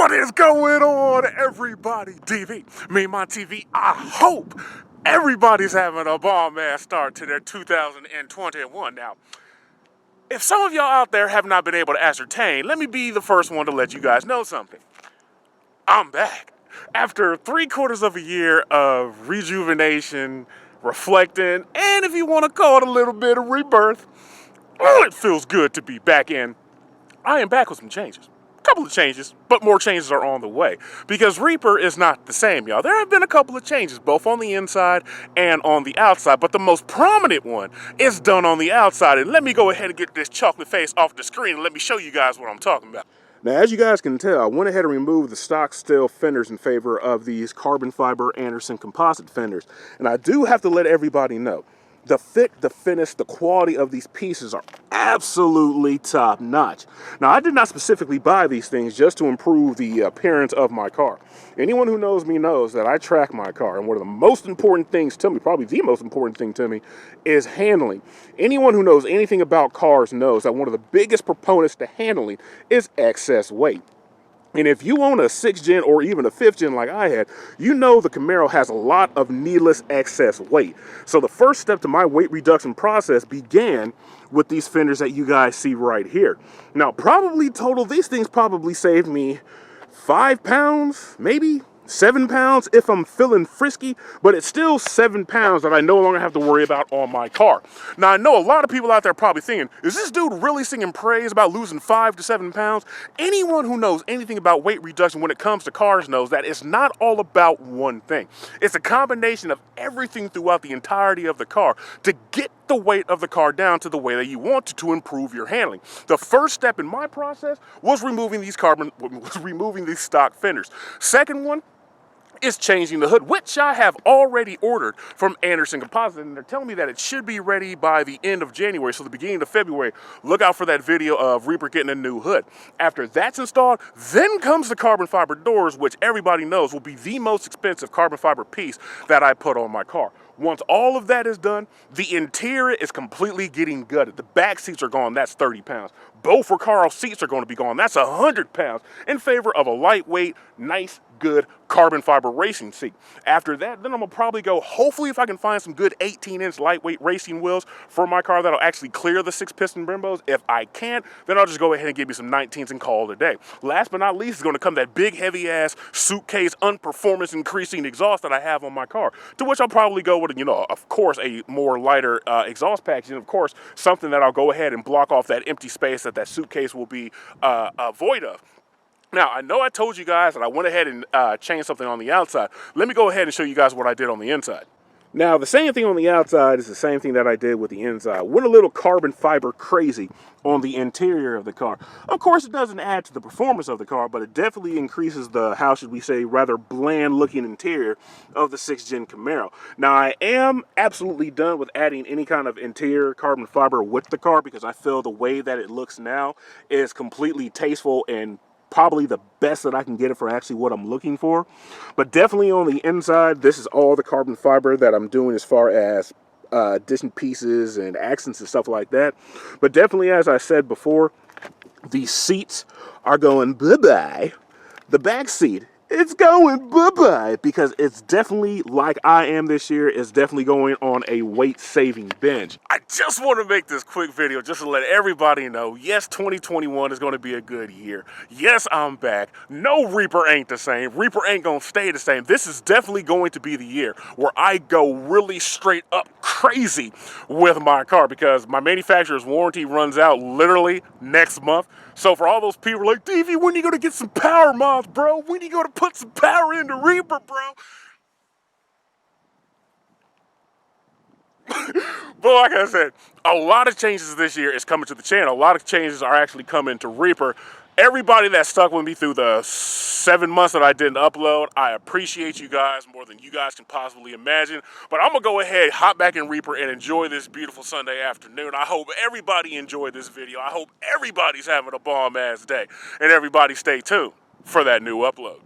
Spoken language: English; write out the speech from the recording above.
What is going on, everybody? DV, me and my TV. I hope everybody's having a bomb-ass start to their 2021. Now, if some of y'all out there have not been able to ascertain, let me be the first one to let you guys know something. I'm back. After 3/4 of a year of rejuvenation, reflecting, and if you want to call it a little bit of rebirth, oh, it feels good to be back in. I am back with some changes. Couple of changes, but more changes are on the way because Reaper is not the same, y'all. There have been a couple of changes, both on the inside and on the outside, but the most prominent one is done on the outside. And let me go ahead and get this chocolate face off the screen and let me show you guys what I'm talking about. Now, as you guys can tell, I went ahead and removed the stock steel fenders in favor of these carbon fiber Anderson composite fenders. And I do have to let everybody know, the fit, the finish, the quality of these pieces are absolutely top notch. Now, I did not specifically buy these things just to improve the appearance of my car. Anyone who knows me knows that I track my car, and one of the most important things to me, probably the most important thing to me, is handling. Anyone who knows anything about cars knows that one of the biggest proponents to handling is excess weight. And if you own a 6th gen or even a 5th gen like I had, you know the Camaro has a lot of needless excess weight. So the first step to my weight reduction process began with these fenders that you guys see right here. Now, probably total, these things probably saved me 5 pounds, maybe 7 pounds if I'm feeling frisky, but it's still 7 pounds that I no longer have to worry about on my car. Now, I know a lot of people out there probably thinking, is this dude really singing praise about losing 5 to 7 pounds? Anyone who knows anything about weight reduction when it comes to cars knows that it's not all about one thing. It's a combination of everything throughout the entirety of the car to get the weight of the car down to the way that you want to improve your handling. The first step in my process was removing these stock fenders. Second one is changing the hood, which I have already ordered from Anderson Composite, and they're telling me that it should be ready by the end of January, so the beginning of February. Look out for that video of Reaper getting a new hood. After that's installed, then comes the carbon fiber doors, which everybody knows will be the most expensive carbon fiber piece that I put on my car. Once all of that is done, the interior is completely getting gutted. The back seats are gone, that's 30 pounds. Both Recaro seats are going to be gone, that's 100 pounds, in favor of a lightweight, nice, good carbon fiber racing seat. After that, then I'm gonna probably go, hopefully if I can find some good 18-inch lightweight racing wheels for my car that'll actually clear the 6-piston Brembos. If I can't, then I'll just go ahead and give me some 19s and call it a day. Last but not least is gonna come that big heavy ass suitcase unperformance increasing exhaust that I have on my car, to which I'll probably go with, you know, of course, a more lighter exhaust package, and of course, something that I'll go ahead and block off that empty space that that suitcase will be void of. Now, I know I told you guys that I went ahead and changed something on the outside. Let me go ahead and show you guys what I did on the inside. Now, the same thing on the outside is the same thing that I did with the inside. Went a little carbon fiber crazy on the interior of the car. Of course, it doesn't add to the performance of the car, but it definitely increases the, how should we say, rather bland looking interior of the 6th gen Camaro. Now, I am absolutely done with adding any kind of interior carbon fiber with the car because I feel the way that it looks now is completely tasteful and probably the best that I can get it for actually what I'm looking for. But definitely on the inside, this is all the carbon fiber that I'm doing as far as addition pieces and accents and stuff like that. But definitely, as I said before, the seats are going bye-bye. The back seat, it's going bye-bye because it's definitely, like I am this year, it's definitely going on a weight-saving binge. I just want to make this quick video just to let everybody know, yes, 2021 is going to be a good year. Yes, I'm back. No, Reaper ain't the same. Reaper ain't going to stay the same. This is definitely going to be the year where I go really straight up crazy with my car because my manufacturer's warranty runs out literally next month. So for all those people like, DV, when are you going to get some power mods, bro? When are you going to put some power into Reaper, bro? But like I said, a lot of changes this year is coming to the channel. A lot of changes are actually coming to Reaper. Everybody that stuck with me through the 7 months that I didn't upload, I appreciate you guys more than you guys can possibly imagine. But I'm going to go ahead, hop back in Reaper, and enjoy this beautiful Sunday afternoon. I hope everybody enjoyed this video. I hope everybody's having a bomb-ass day. And everybody stay tuned for that new upload.